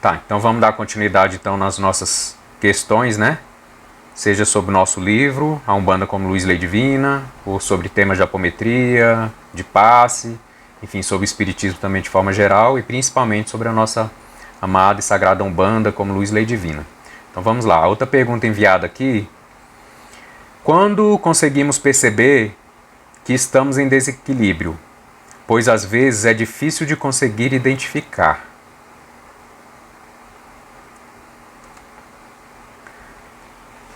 Tá, então vamos dar continuidade então nas nossas questões, né? Seja sobre o nosso livro, A Umbanda como Luz e Lei Divina, ou sobre temas de apometria, de passe, enfim, sobre o espiritismo também de forma geral, e principalmente sobre a nossa amada e sagrada Umbanda como Luz e Lei Divina. Então vamos lá, a outra pergunta enviada aqui: quando conseguimos perceber que estamos em desequilíbrio, pois às vezes é difícil de conseguir identificar?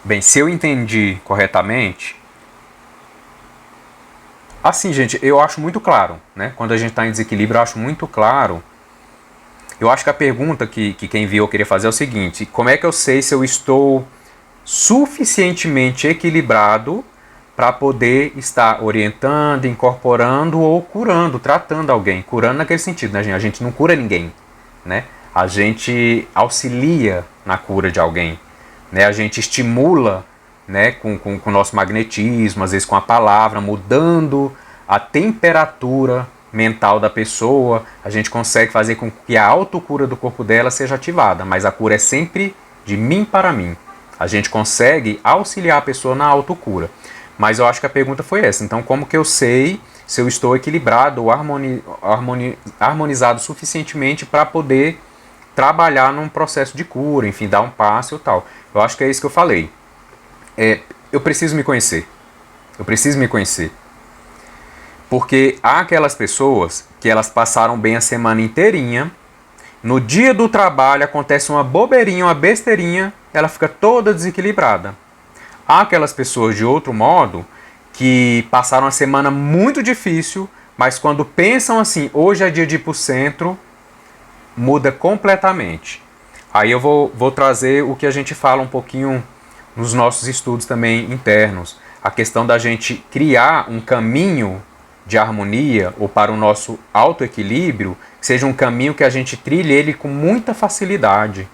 Bem, se eu entendi corretamente, assim, gente, eu acho muito claro, né? Quando a gente está em desequilíbrio, eu acho muito claro. Eu acho que a pergunta que quem enviou queria fazer é o seguinte: como é que eu sei se eu estou suficientemente equilibrado para poder estar orientando, incorporando ou curando, tratando alguém? Curando naquele sentido, né, gente? A gente não cura ninguém, né? A gente auxilia na cura de alguém, né? A gente estimula, né, com o nosso magnetismo, às vezes com a palavra, mudando a temperatura mental da pessoa, a gente consegue fazer com que a autocura do corpo dela seja ativada, mas a cura é sempre de mim para mim. A gente consegue auxiliar a pessoa na autocura. Mas eu acho que a pergunta foi essa. Então, como que eu sei se eu estou equilibrado ou harmonizado suficientemente para poder trabalhar num processo de cura, enfim, dar um passo ou tal? Eu acho que é isso que eu falei. Eu preciso me conhecer. Eu preciso me conhecer. Porque há aquelas pessoas que elas passaram bem a semana inteirinha, no dia do trabalho acontece uma bobeirinha, uma besteirinha, ela fica toda desequilibrada. Há aquelas pessoas, de outro modo, que passaram uma semana muito difícil, mas quando pensam assim, hoje é dia de ir para o centro, muda completamente. Aí eu vou trazer o que a gente fala um pouquinho nos nossos estudos também internos. A questão da gente criar um caminho de harmonia ou para o nosso autoequilíbrio, que seja um caminho que a gente trilhe ele com muita facilidade.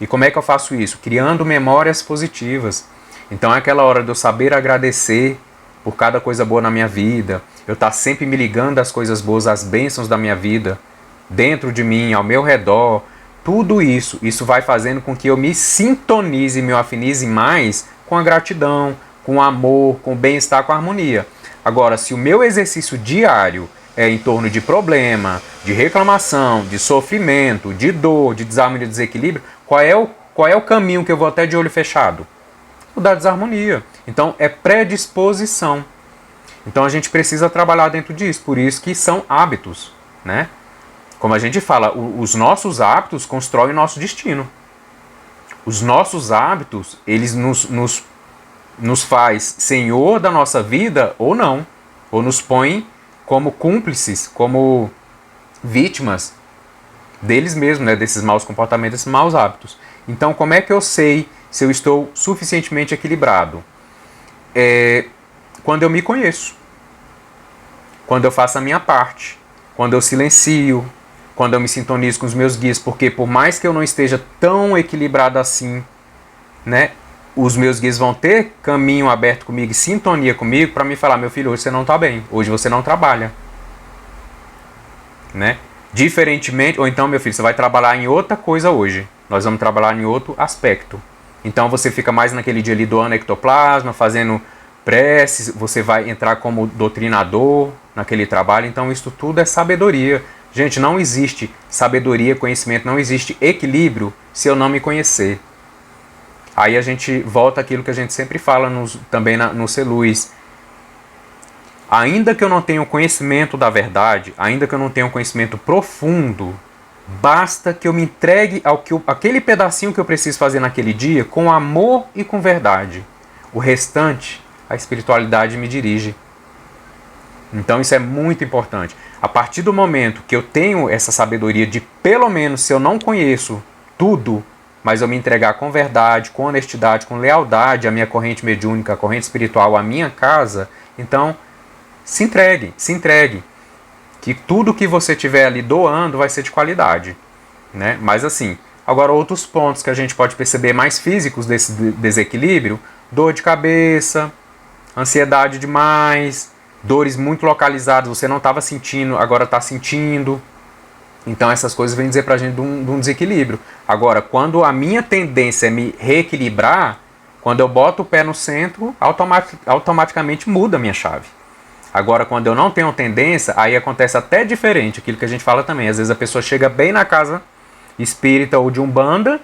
E como é que eu faço isso? Criando memórias positivas. Então é aquela hora de eu saber agradecer por cada coisa boa na minha vida, eu estar sempre me ligando às coisas boas, às bênçãos da minha vida, dentro de mim, ao meu redor. Tudo isso vai fazendo com que eu me sintonize, me afinize mais com a gratidão, com o amor, com o bem-estar, com a harmonia. Agora, se o meu exercício diário é em torno de problema, de reclamação, de sofrimento, de dor, de desarmonia, de desequilíbrio, qual é o caminho que eu vou até de olho fechado? O da desarmonia. Então, é predisposição. Então, a gente precisa trabalhar dentro disso. Por isso que são hábitos, né? Como a gente fala, os nossos hábitos constroem o nosso destino. Os nossos hábitos, eles nos faz senhor da nossa vida ou não. Ou nos põe como cúmplices, como vítimas deles mesmos, né, desses maus comportamentos, desses maus hábitos. Então, como é que eu sei se eu estou suficientemente equilibrado? Quando eu me conheço. Quando eu faço a minha parte. Quando eu silencio. Quando eu me sintonizo com os meus guias. Porque por mais que eu não esteja tão equilibrado assim, né, os meus guias vão ter caminho aberto comigo, sintonia comigo, para me falar: meu filho, hoje você não está bem, hoje você não trabalha, né? Diferentemente, ou então, meu filho, você vai trabalhar em outra coisa hoje, nós vamos trabalhar em outro aspecto. Então você fica mais naquele dia ali doando ectoplasma, fazendo preces, você vai entrar como doutrinador naquele trabalho. Então isso tudo é sabedoria. Gente, não existe sabedoria, conhecimento, não existe equilíbrio se eu não me conhecer. Aí a gente volta àquilo que a gente sempre fala também no Celuz. Ainda que eu não tenha o conhecimento da verdade, ainda que eu não tenha um conhecimento profundo, basta que eu me entregue aquele pedacinho que eu preciso fazer naquele dia com amor e com verdade. O restante, a espiritualidade me dirige. Então isso é muito importante. A partir do momento que eu tenho essa sabedoria de, pelo menos, se eu não conheço tudo, mas eu me entregar com verdade, com honestidade, com lealdade à minha corrente mediúnica, à corrente espiritual, à minha casa, então se entregue. Que tudo que você tiver ali doando vai ser de qualidade, né? Mas assim, agora outros pontos que a gente pode perceber mais físicos desse desequilíbrio: dor de cabeça, ansiedade demais, dores muito localizadas, você não estava sentindo, agora está sentindo, Então essas coisas vêm dizer pra gente de um desequilíbrio. Agora, quando a minha tendência é me reequilibrar, quando eu boto o pé no centro, automaticamente muda a minha chave. Agora, quando eu não tenho tendência, aí acontece até diferente, aquilo que a gente fala também. Às vezes a pessoa chega bem na casa espírita ou de umbanda,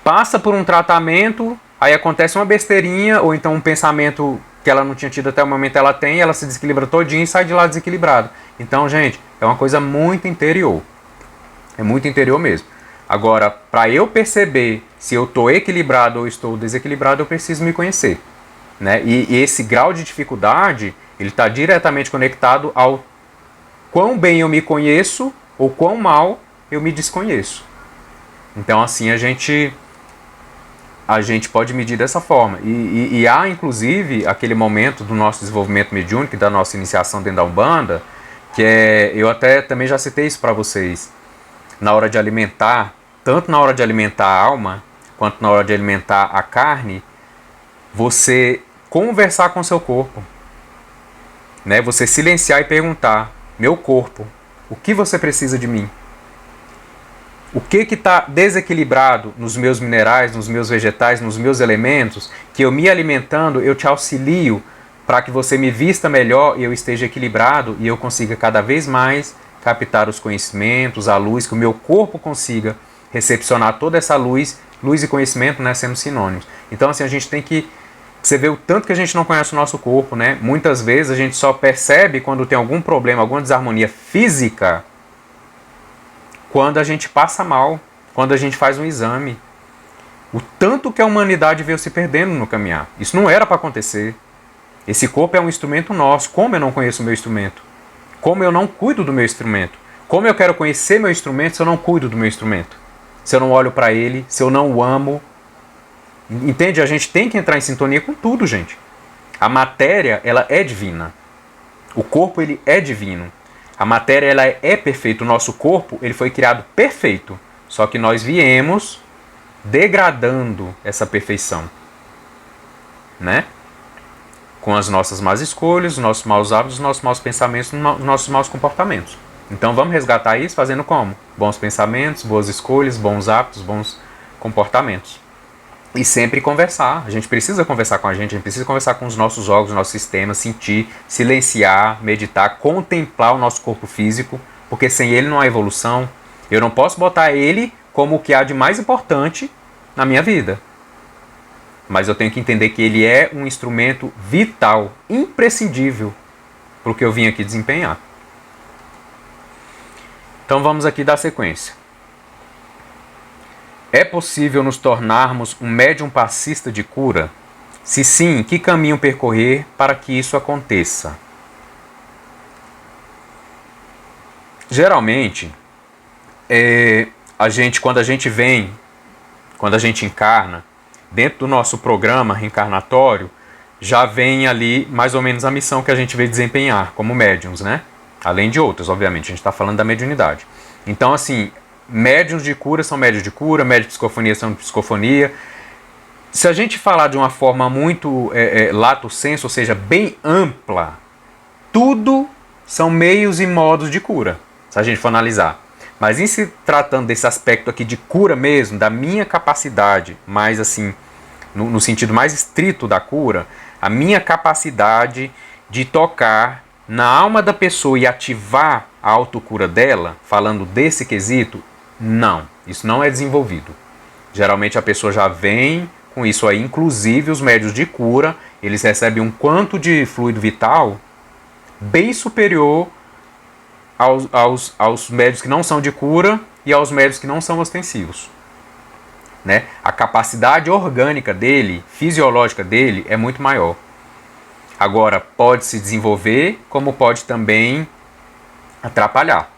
passa por um tratamento, aí acontece uma besteirinha, ou então um pensamento que ela não tinha tido até o momento ela tem, ela se desequilibra todinha e sai de lá desequilibrado. Então, gente, é uma coisa muito interior. É muito interior mesmo. Agora, para eu perceber se eu estou equilibrado ou estou desequilibrado, eu preciso me conhecer. Né? E esse grau de dificuldade, ele está diretamente conectado ao quão bem eu me conheço ou quão mal eu me desconheço. Então, assim, a gente pode medir dessa forma. E há, inclusive, aquele momento do nosso desenvolvimento mediúnico, da nossa iniciação dentro da Umbanda, que é, eu até também já citei isso para vocês, na hora de alimentar, tanto na hora de alimentar a alma, quanto na hora de alimentar a carne, você conversar com o seu corpo, né? Você silenciar e perguntar, meu corpo, o que você precisa de mim? O que está desequilibrado nos meus minerais, nos meus vegetais, nos meus elementos, que eu me alimentando, eu te auxilio para que você me vista melhor e eu esteja equilibrado e eu consiga cada vez mais captar os conhecimentos, a luz, que o meu corpo consiga recepcionar toda essa luz e conhecimento, né, sendo sinônimos. Então, assim, a gente tem que... Você vê o tanto que a gente não conhece o nosso corpo, né? Muitas vezes a gente só percebe quando tem algum problema, alguma desarmonia física, quando a gente passa mal, quando a gente faz um exame. O tanto que a humanidade veio se perdendo no caminhar. Isso não era para acontecer. Esse corpo é um instrumento nosso. Como eu não conheço o meu instrumento? Como eu não cuido do meu instrumento? Como eu quero conhecer meu instrumento se eu não cuido do meu instrumento? Se eu não olho para ele, se eu não o amo? Entende? A gente tem que entrar em sintonia com tudo, gente. A matéria, ela é divina. O corpo, ele é divino. A matéria, ela é perfeita. O nosso corpo, ele foi criado perfeito. Só que nós viemos degradando essa perfeição, né? Com as nossas más escolhas, os nossos maus hábitos, os nossos maus pensamentos, os nossos maus comportamentos. Então vamos resgatar isso fazendo como? Bons pensamentos, boas escolhas, bons hábitos, bons comportamentos. E sempre conversar. A gente precisa conversar com a gente precisa conversar com os nossos órgãos, nosso sistema, sentir, silenciar, meditar, contemplar o nosso corpo físico, porque sem ele não há evolução. Eu não posso botar ele como o que há de mais importante na minha vida. Mas eu tenho que entender que ele é um instrumento vital, imprescindível, para o que eu vim aqui desempenhar. Então vamos aqui dar sequência. É possível nos tornarmos um médium passista de cura? Se sim, que caminho percorrer para que isso aconteça? Geralmente, quando a gente encarna, dentro do nosso programa reencarnatório, já vem ali mais ou menos a missão que a gente veio desempenhar como médiums, né? Além de outras, obviamente, a gente está falando da mediunidade. Então, assim, médiuns de cura são médios de cura, médios de psicofonia são de psicofonia. Se a gente falar de uma forma muito lato sensu, ou seja, bem ampla, tudo são meios e modos de cura, se a gente for analisar. Mas em se tratando desse aspecto aqui de cura mesmo, da minha capacidade, mais assim, no sentido mais estrito da cura, a minha capacidade de tocar na alma da pessoa e ativar a autocura dela, falando desse quesito, não, isso não é desenvolvido. Geralmente a pessoa já vem com isso aí, inclusive os médios de cura, eles recebem um quanto de fluido vital bem superior aos médios que não são de cura e aos médios que não são ostensivos. Né? A capacidade orgânica dele, fisiológica dele, é muito maior. Agora, pode se desenvolver, como pode também atrapalhar.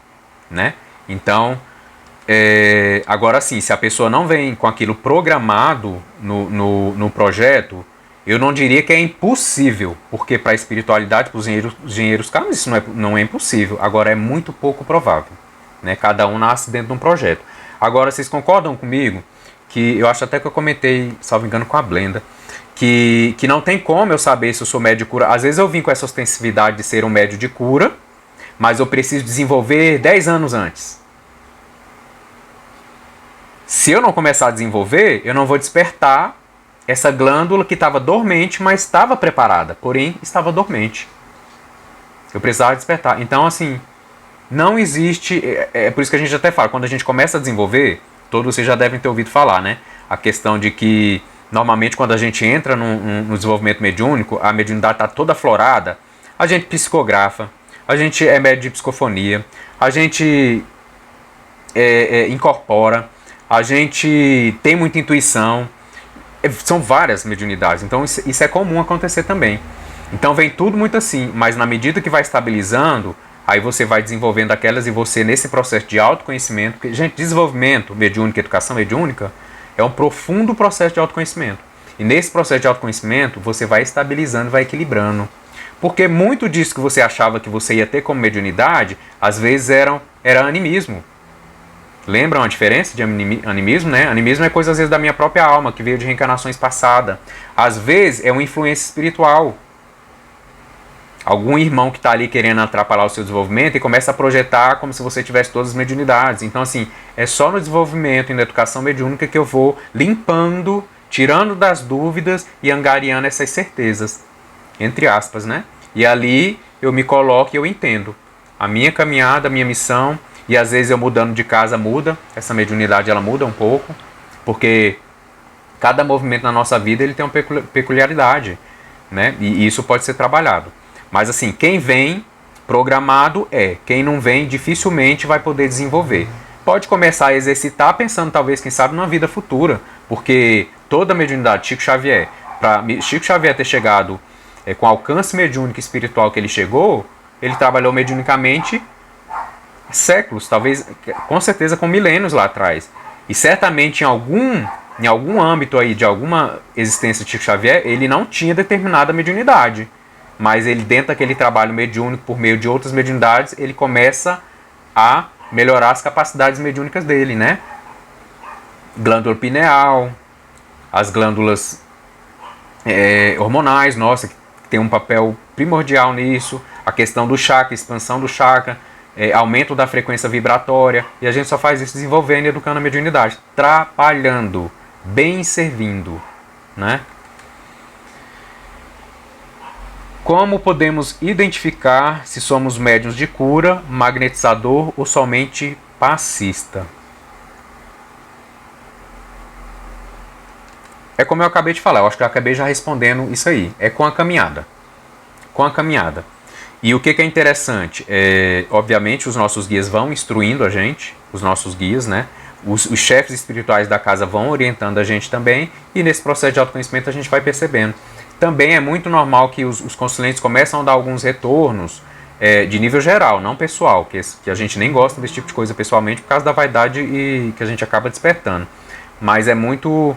Né? Então, agora sim, se a pessoa não vem com aquilo programado no projeto, eu não diria que é impossível, porque para a espiritualidade, para os engenheiros karmas, isso não é impossível. Agora, é muito pouco provável. Né? Cada um nasce dentro de um projeto. Agora, vocês concordam comigo que eu acho até que eu comentei, salvo engano, com a Blenda, que não tem como eu saber se eu sou médio de cura. Às vezes eu vim com essa ostensividade de ser um médio de cura, mas eu preciso desenvolver 10 anos antes. Se eu não começar a desenvolver, eu não vou despertar essa glândula que estava dormente, mas estava preparada, porém estava dormente. Eu precisava despertar. Então, assim, não existe... É por isso que a gente até fala, quando a gente começa a desenvolver, todos vocês já devem ter ouvido falar, né? A questão de que, normalmente, quando a gente entra no desenvolvimento mediúnico, a mediunidade está toda aflorada, a gente psicografa, a gente é médio de psicofonia, a gente incorpora, a gente tem muita intuição, são várias mediunidades, então isso é comum acontecer também. Então vem tudo muito assim, mas na medida que vai estabilizando, aí você vai desenvolvendo aquelas e você nesse processo de autoconhecimento, porque, gente, desenvolvimento mediúnico, educação mediúnica, é um profundo processo de autoconhecimento. E nesse processo de autoconhecimento, você vai estabilizando, vai equilibrando. Porque muito disso que você achava que você ia ter como mediunidade, às vezes era animismo. Lembram a diferença de animismo, né? Animismo é coisa, às vezes, da minha própria alma, que veio de reencarnações passadas. Às vezes, é uma influência espiritual. Algum irmão que está ali querendo atrapalhar o seu desenvolvimento e começa a projetar como se você tivesse todas as mediunidades. Então, assim, é só no desenvolvimento e na educação mediúnica que eu vou limpando, tirando das dúvidas e angariando essas certezas. Entre aspas, né? E ali eu me coloco e eu entendo. A minha caminhada, a minha missão... E às vezes eu mudando de casa muda, essa mediunidade ela muda um pouco, porque cada movimento na nossa vida ele tem uma peculiaridade, né? E isso pode ser trabalhado. Mas assim, quem vem programado quem não vem dificilmente vai poder desenvolver. Pode começar a exercitar pensando talvez, quem sabe, numa vida futura, porque toda a mediunidade, Chico Xavier, para Chico Xavier ter chegado com o alcance mediúnico e espiritual que ele chegou, ele trabalhou mediunicamente séculos, talvez, com certeza com milênios lá atrás. E certamente em algum âmbito aí de alguma existência de Chico Xavier, ele não tinha determinada mediunidade. Mas ele, dentro daquele trabalho mediúnico, por meio de outras mediunidades, ele começa a melhorar as capacidades mediúnicas dele, né? Glândula pineal, as glândulas hormonais, nossa, que tem um papel primordial nisso, a questão do chakra, expansão do chakra, aumento da frequência vibratória, e a gente só faz isso desenvolvendo e educando a mediunidade, trabalhando, bem servindo, né? Como podemos identificar se somos médiuns de cura, magnetizador ou somente passista? É como eu acabei de falar, eu acho que eu acabei já respondendo isso aí, é com a caminhada. Com a caminhada. E o que é interessante? Obviamente, os nossos guias vão instruindo a gente, os nossos guias, né? Os chefes espirituais da casa vão orientando a gente também, e nesse processo de autoconhecimento a gente vai percebendo. Também é muito normal que os consulentes começam a dar alguns retornos de nível geral, não pessoal, que a gente nem gosta desse tipo de coisa pessoalmente por causa da vaidade e que a gente acaba despertando. Mas é muito...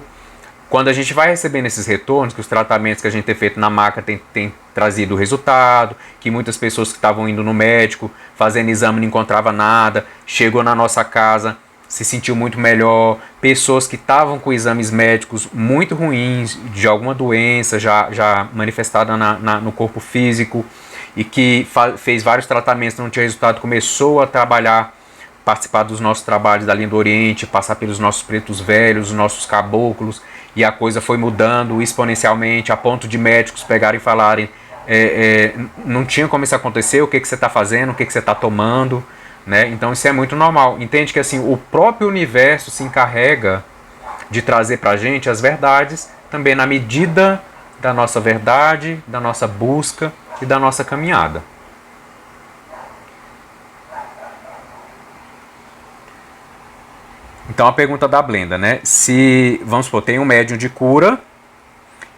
Quando a gente vai recebendo esses retornos, que os tratamentos que a gente tem feito na maca tem trazido resultado, que muitas pessoas que estavam indo no médico, fazendo exame não encontrava nada, chegou na nossa casa, se sentiu muito melhor, pessoas que estavam com exames médicos muito ruins, de alguma doença já manifestada no corpo físico, e que fez vários tratamentos, não tinha resultado, começou a trabalhar, participar dos nossos trabalhos da linha do Oriente, passar pelos nossos pretos velhos, os nossos caboclos, e a coisa foi mudando exponencialmente, a ponto de médicos pegarem e falarem, não tinha como isso acontecer, o que você está fazendo, o que você está tomando, né? Então isso é muito normal. Entende que assim, o próprio universo se encarrega de trazer para a gente as verdades, também na medida da nossa verdade, da nossa busca e da nossa caminhada. Então a pergunta da Blenda, né? Se, vamos supor, tem um médium de cura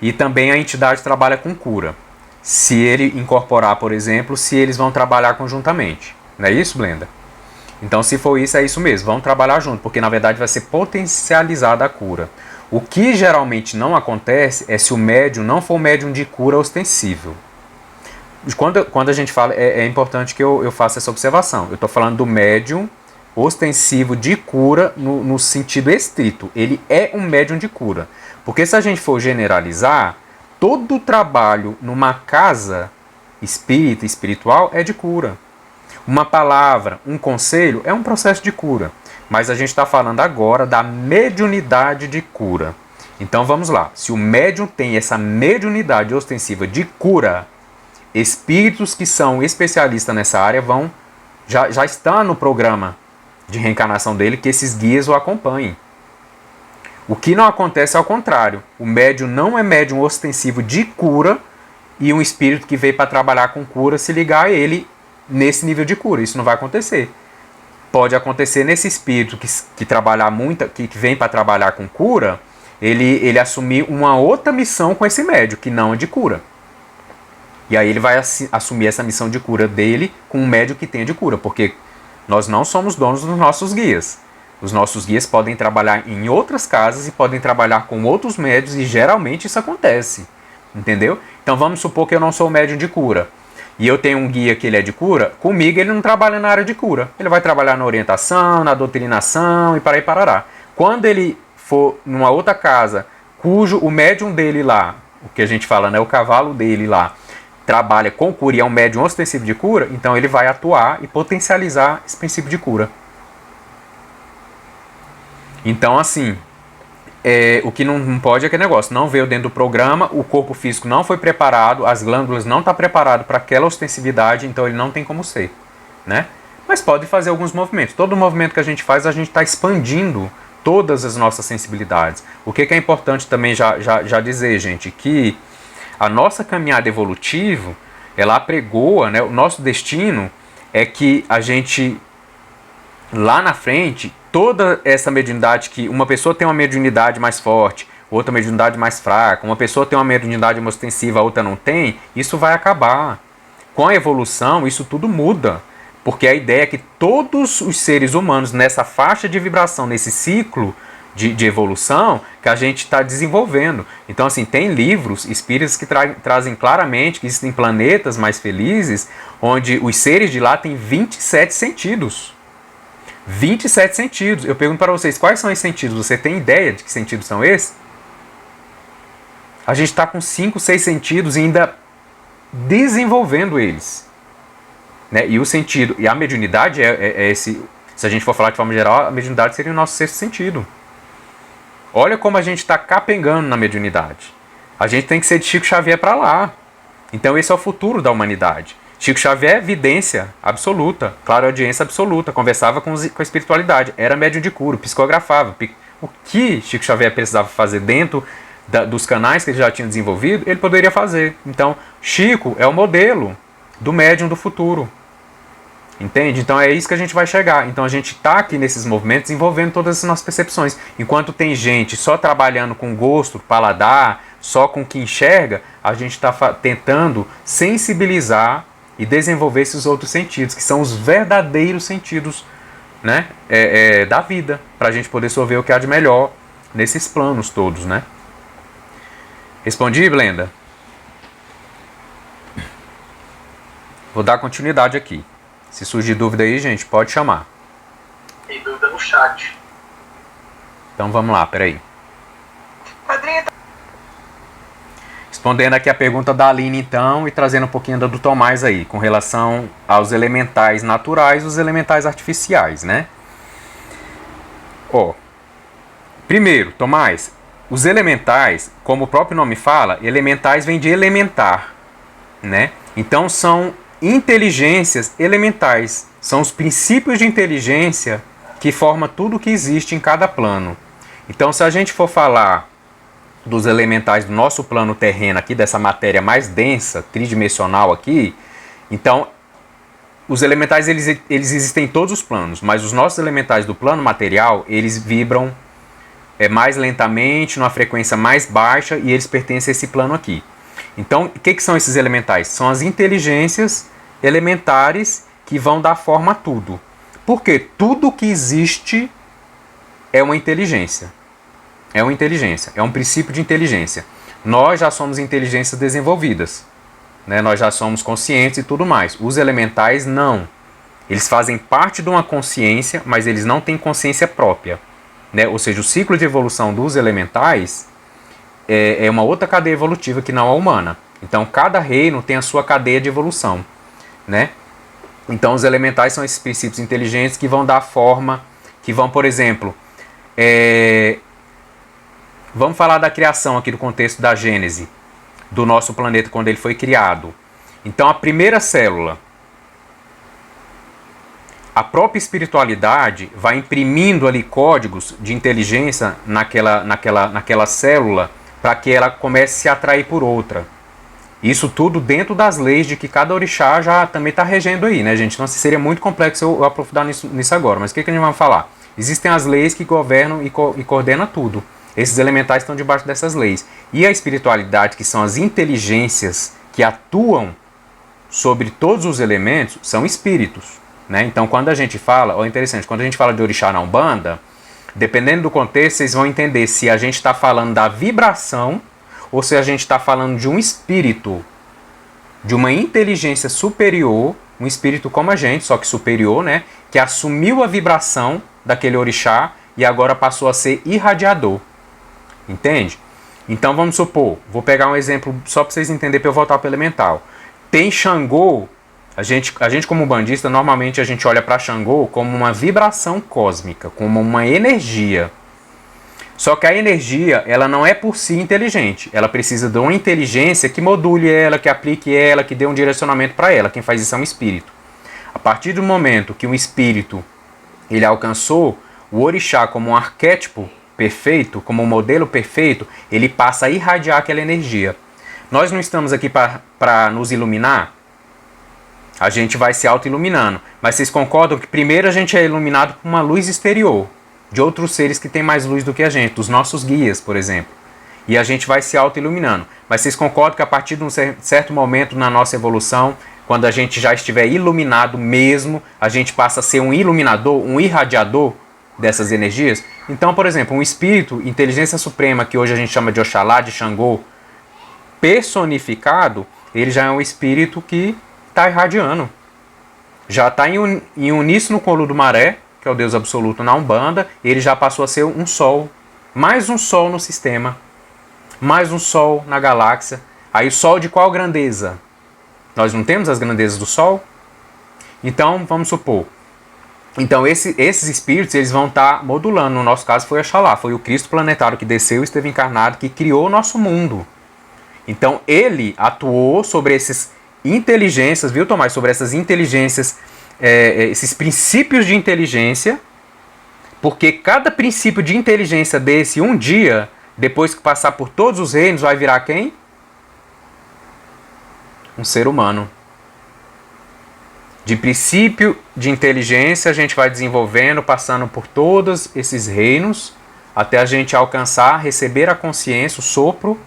e também a entidade trabalha com cura. Se ele incorporar, por exemplo, se eles vão trabalhar conjuntamente. Não é isso, Blenda? Então se for isso, é isso mesmo, vão trabalhar junto, porque na verdade vai ser potencializada a cura. O que geralmente não acontece é se o médium não for um médium de cura ostensível. Quando a gente fala, é importante que eu faça essa observação. Eu estou falando do médium ostensivo de cura no sentido estrito. Ele é um médium de cura. Porque se a gente for generalizar, todo o trabalho numa casa espírita, espiritual, é de cura. Uma palavra, um conselho, é um processo de cura. Mas a gente está falando agora da mediunidade de cura. Então vamos lá. Se o médium tem essa mediunidade ostensiva de cura, espíritos que são especialistas nessa área já estão no programa de reencarnação dele, que esses guias o acompanhem. O que não acontece é ao contrário. O médium não é médium ostensivo de cura e um espírito que veio para trabalhar com cura se ligar a ele nesse nível de cura. Isso não vai acontecer. Pode acontecer nesse espírito que trabalhar muito, que vem para trabalhar com cura, ele assumir uma outra missão com esse médium, que não é de cura. E aí ele vai assumir essa missão de cura dele com um médium que tenha de cura, porque nós não somos donos dos nossos guias. Os nossos guias podem trabalhar em outras casas e podem trabalhar com outros médios e geralmente isso acontece. Entendeu? Então vamos supor que eu não sou médium de cura e eu tenho um guia que ele é de cura. Comigo ele não trabalha na área de cura. Ele vai trabalhar na orientação, na doutrinação e para aí parará. Quando ele for numa outra casa cujo o médium dele lá, o que a gente fala, né, o cavalo dele lá, trabalha com cura e é um médium ostensivo de cura, então ele vai atuar e potencializar esse princípio de cura. Então, assim, o que não pode é aquele negócio, não veio dentro do programa, o corpo físico não foi preparado, as glândulas não estão preparadas para aquela ostensividade, então ele não tem como ser, né? Mas pode fazer alguns movimentos. Todo movimento que a gente faz, a gente está expandindo todas as nossas sensibilidades. O que é importante também já dizer, gente, que a nossa caminhada evolutiva, ela apregoa, né, o nosso destino é que a gente, lá na frente, toda essa mediunidade, que uma pessoa tem uma mediunidade mais forte, outra mediunidade mais fraca, uma pessoa tem uma mediunidade ostensiva, a outra não tem, isso vai acabar. Com a evolução, isso tudo muda. Porque a ideia é que todos os seres humanos, nessa faixa de vibração, nesse ciclo de evolução, que a gente está desenvolvendo. Então, assim, tem livros espíritas que trazem claramente que existem planetas mais felizes, onde os seres de lá têm 27 sentidos. 27 sentidos. Eu pergunto para vocês, quais são esses sentidos? Você tem ideia de que sentidos são esses? A gente está com 5, 6 sentidos e ainda desenvolvendo eles. Né? E o sentido, e a mediunidade é esse, se a gente for falar de forma geral, a mediunidade seria o nosso sexto sentido. Olha como a gente está capengando na mediunidade. A gente tem que ser de Chico Xavier para lá. Então esse é o futuro da humanidade. Chico Xavier é evidência absoluta, clareaudiência absoluta, conversava com a espiritualidade, era médium de cura, psicografava. O que Chico Xavier precisava fazer dentro dos canais que ele já tinha desenvolvido, ele poderia fazer. Então Chico é o modelo do médium do futuro. Entende? Então é isso que a gente vai chegar. Então a gente está aqui nesses movimentos envolvendo todas as nossas percepções. Enquanto tem gente só trabalhando com gosto, paladar, só com o que enxerga, a gente está tentando sensibilizar e desenvolver esses outros sentidos, que são os verdadeiros sentidos, né, da vida, para a gente poder sorver o que há de melhor nesses planos todos, né? Respondi, Blenda? Vou dar continuidade aqui. Se surgir dúvida aí, gente, pode chamar. Tem dúvida no chat. Então vamos lá, peraí. Padrinho, Respondendo aqui a pergunta da Aline, então, e trazendo um pouquinho do Tomás aí, com relação aos elementais naturais e os elementais artificiais, né? Ó, primeiro, Tomás, os elementais, como o próprio nome fala, elementais vem de elementar, né? Então são inteligências elementais, são os princípios de inteligência que formam tudo que existe em cada plano. Então, se a gente for falar dos elementais do nosso plano terreno aqui, dessa matéria mais densa, tridimensional aqui, então os elementais eles existem em todos os planos, mas os nossos elementais do plano material, eles vibram mais lentamente, numa frequência mais baixa, e eles pertencem a esse plano aqui. Então, o que são esses elementais? São as inteligências elementares que vão dar forma a tudo. Porque tudo que existe é uma inteligência. É uma inteligência, é um princípio de inteligência. Nós já somos inteligências desenvolvidas, né? Nós já somos conscientes e tudo mais. Os elementais não. Eles fazem parte de uma consciência, mas eles não têm consciência própria, né? Ou seja, o ciclo de evolução dos elementais é uma outra cadeia evolutiva que não é humana. Então, cada reino tem a sua cadeia de evolução, né? Então, os elementais são esses princípios inteligentes que vão dar forma, que vão, por exemplo, vamos falar da criação aqui do contexto da Gênese, do nosso planeta quando ele foi criado. Então a primeira célula, a própria espiritualidade vai imprimindo ali códigos de inteligência naquela célula para que ela comece a se atrair por outra. Isso tudo dentro das leis de que cada orixá já também está regendo aí, né, gente? Então seria muito complexo eu aprofundar nisso agora. Mas o que a gente vai falar? Existem as leis que governam e coordenam tudo. Esses elementais estão debaixo dessas leis. E a espiritualidade, que são as inteligências que atuam sobre todos os elementos, são espíritos. Né? Então, quando a gente fala, interessante, quando a gente fala de orixá na Umbanda, dependendo do contexto, vocês vão entender se a gente está falando da vibração ou se a gente está falando de um espírito, de uma inteligência superior, um espírito como a gente, só que superior, né? Que assumiu a vibração daquele orixá e agora passou a ser irradiador. Entende? Então, vamos supor, vou pegar um exemplo só para vocês entenderem para eu voltar para o elemental. Tem Xangô. A gente como bandista, normalmente a gente olha para Xangô como uma vibração cósmica, como uma energia. Só que a energia, ela não é por si inteligente. Ela precisa de uma inteligência que module ela, que aplique ela, que dê um direcionamento para ela. Quem faz isso é um espírito. A partir do momento que um espírito ele alcançou o orixá como um arquétipo perfeito, como um modelo perfeito, ele passa a irradiar aquela energia. Nós não estamos aqui para nos iluminar. A gente vai se auto-iluminando. Mas vocês concordam que primeiro a gente é iluminado por uma luz exterior, de outros seres que têm mais luz do que a gente, dos nossos guias, por exemplo. E a gente vai se auto-iluminando. Mas vocês concordam que a partir de um certo momento na nossa evolução, quando a gente já estiver iluminado mesmo, a gente passa a ser um iluminador, um irradiador dessas energias? Então, por exemplo, um espírito, inteligência suprema, que hoje a gente chama de Oxalá, de Xangô, personificado, ele já é um espírito que está irradiando. Já está em uníssono com o Olodumaré, que é o Deus absoluto na Umbanda, ele já passou a ser um sol. Mais um sol no sistema. Mais um sol na galáxia. Aí o sol de qual grandeza? Nós não temos as grandezas do sol? Então, vamos supor. Então, esses espíritos, eles vão estar modulando. No nosso caso, foi Oxalá. Foi o Cristo planetário que desceu, esteve encarnado, que criou o nosso mundo. Então, ele atuou sobre essas inteligências, viu, Tomás? Sobre essas inteligências, esses princípios de inteligência, porque cada princípio de inteligência desse, um dia, depois que passar por todos os reinos, vai virar quem? Um ser humano. De princípio de inteligência, a gente vai desenvolvendo, passando por todos esses reinos, até a gente alcançar, receber a consciência, o sopro,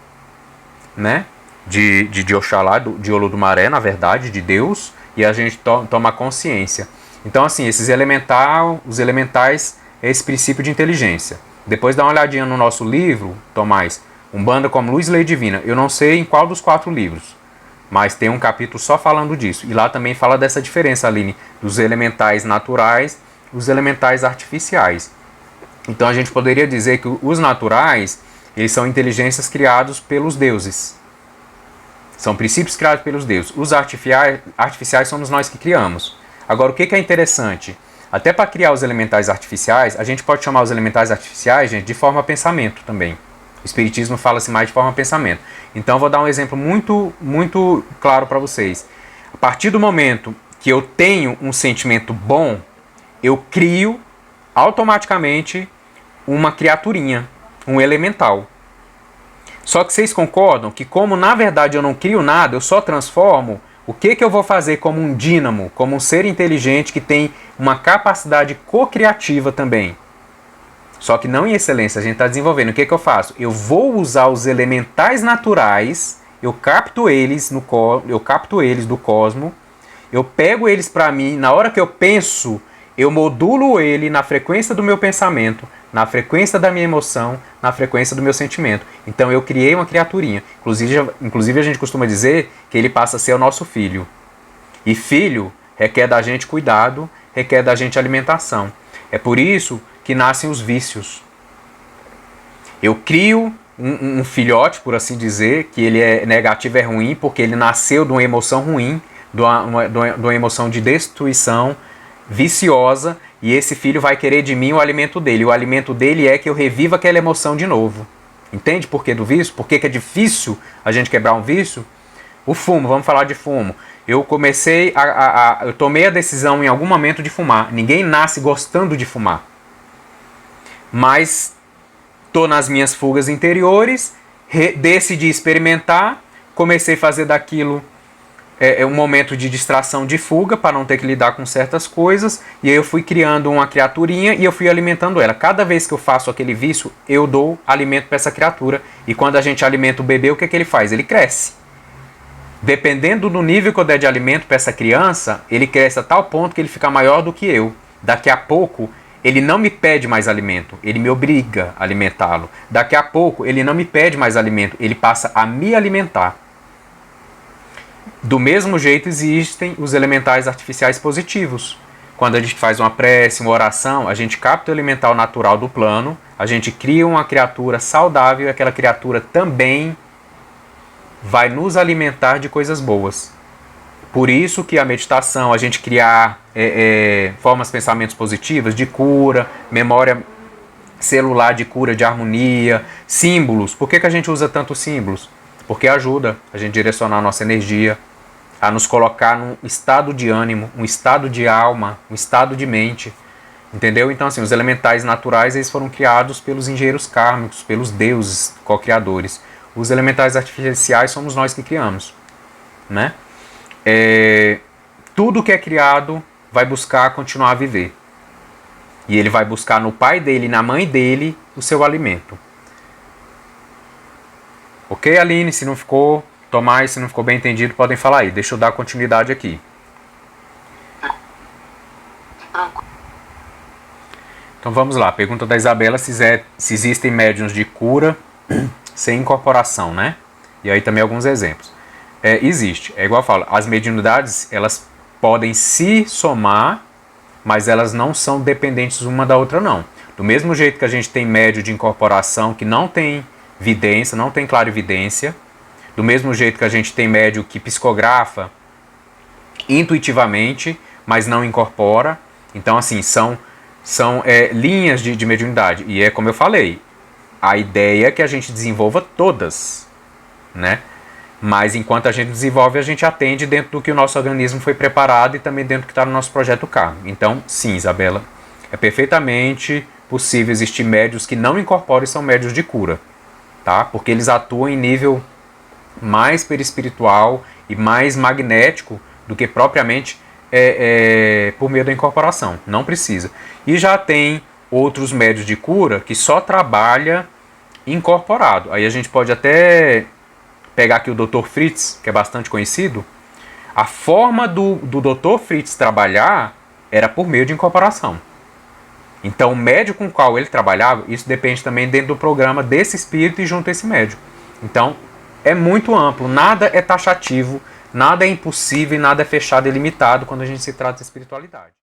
né? De Oxalá, de Olodumaré, na verdade, de Deus, e a gente toma consciência. Então, assim, os elementais é esse princípio de inteligência. Depois dá uma olhadinha no nosso livro, Tomás, Umbanda como Luz e Lei Divina. Eu não sei em qual dos 4 livros, mas tem um capítulo só falando disso. E lá também fala dessa diferença, Aline, dos elementais naturais e os elementais artificiais. Então a gente poderia dizer que os naturais, eles são inteligências criadas pelos deuses. São princípios criados pelos deuses. Os artificiais somos nós que criamos. Agora, o que é interessante? Até para criar os elementais artificiais, a gente pode chamar os elementais artificiais, gente, de forma pensamento também. O Espiritismo fala-se mais de forma pensamento. Então, eu vou dar um exemplo muito, muito claro para vocês. A partir do momento que eu tenho um sentimento bom, eu crio automaticamente uma criaturinha, um elemental. Só que vocês concordam que, como na verdade eu não crio nada, eu só transformo, o que eu vou fazer como um dínamo, como um ser inteligente que tem uma capacidade co-criativa também? Só que não em excelência, a gente está desenvolvendo. O que eu faço? Eu vou usar os elementais naturais, eu capto eles do cosmo, eu pego eles para mim, na hora que eu penso, eu modulo ele na frequência do meu pensamento, na frequência da minha emoção, na frequência do meu sentimento. Então eu criei uma criaturinha. Inclusive a gente costuma dizer que ele passa a ser o nosso filho. E filho requer da gente cuidado, requer da gente alimentação. É por isso que nascem os vícios. Eu crio um filhote, por assim dizer, que ele é negativo, é ruim, porque ele nasceu de uma emoção ruim, de uma emoção de destruição, viciosa, e esse filho vai querer de mim o alimento dele. O alimento dele é que eu reviva aquela emoção de novo. Entende por que do vício? Por que é difícil a gente quebrar um vício? O fumo, vamos falar de fumo. Eu comecei eu tomei a decisão em algum momento de fumar. Ninguém nasce gostando de fumar. Mas tô nas minhas fugas interiores, decidi experimentar, comecei a fazer daquilo um momento de distração, de fuga, para não ter que lidar com certas coisas, e aí eu fui criando uma criaturinha e eu fui alimentando ela. Cada vez que eu faço aquele vício, eu dou alimento para essa criatura, e quando a gente alimenta o bebê, o que é que ele faz? Ele cresce. Dependendo do nível que eu der de alimento para essa criança, ele cresce a tal ponto que ele fica maior do que eu. Daqui a pouco, ele não me pede mais alimento, ele me obriga a alimentá-lo. Daqui a pouco, ele não me pede mais alimento, ele passa a me alimentar. Do mesmo jeito existem os elementais artificiais positivos. Quando a gente faz uma prece, uma oração, a gente capta o elemental natural do plano, a gente cria uma criatura saudável e aquela criatura também vai nos alimentar de coisas boas. Por isso que a meditação, a gente criar formas, pensamentos positivas de cura, memória celular de cura, de harmonia, símbolos. Por que a gente usa tanto símbolos? Porque ajuda a gente direcionar a nossa energia, a nos colocar num estado de ânimo, um estado de alma, um estado de mente. Entendeu? Então, assim, os elementais naturais eles foram criados pelos engenheiros kármicos, pelos deuses co-criadores. Os elementais artificiais somos nós que criamos, né? Tudo que é criado vai buscar continuar a viver. E ele vai buscar no pai dele e na mãe dele o seu alimento. Ok, Aline? Se não ficou, Tomás, se não ficou bem entendido, podem falar aí. Deixa eu dar continuidade aqui. Então vamos lá. Pergunta da Isabela se existem médiuns de cura sem incorporação, né? E aí também alguns exemplos. Existe. É igual eu falo, as mediunidades, elas podem se somar, mas elas não são dependentes uma da outra, não. Do mesmo jeito que a gente tem médium de incorporação que não tem vidência, não tem clarividência, do mesmo jeito que a gente tem médium que psicografa intuitivamente, mas não incorpora. Então, assim, são linhas de mediunidade. E é como eu falei, a ideia é que a gente desenvolva todas, né? Mas enquanto a gente desenvolve, a gente atende dentro do que o nosso organismo foi preparado e também dentro do que está no nosso projeto kármico. Então, sim, Isabela, é perfeitamente possível existir médios que não incorporam e são médios de cura, tá? Porque eles atuam em nível mais perispiritual e mais magnético do que propriamente por meio da incorporação. Não precisa. E já tem outros médios de cura que só trabalha incorporado. Aí a gente pode até pegar aqui o Dr. Fritz, que é bastante conhecido. A forma do Dr. Fritz trabalhar era por meio de incorporação. Então o médio com o qual ele trabalhava, isso depende também dentro do programa desse espírito e junto a esse médio. Então é muito amplo, nada é taxativo, nada é impossível e nada é fechado e limitado quando a gente se trata de espiritualidade.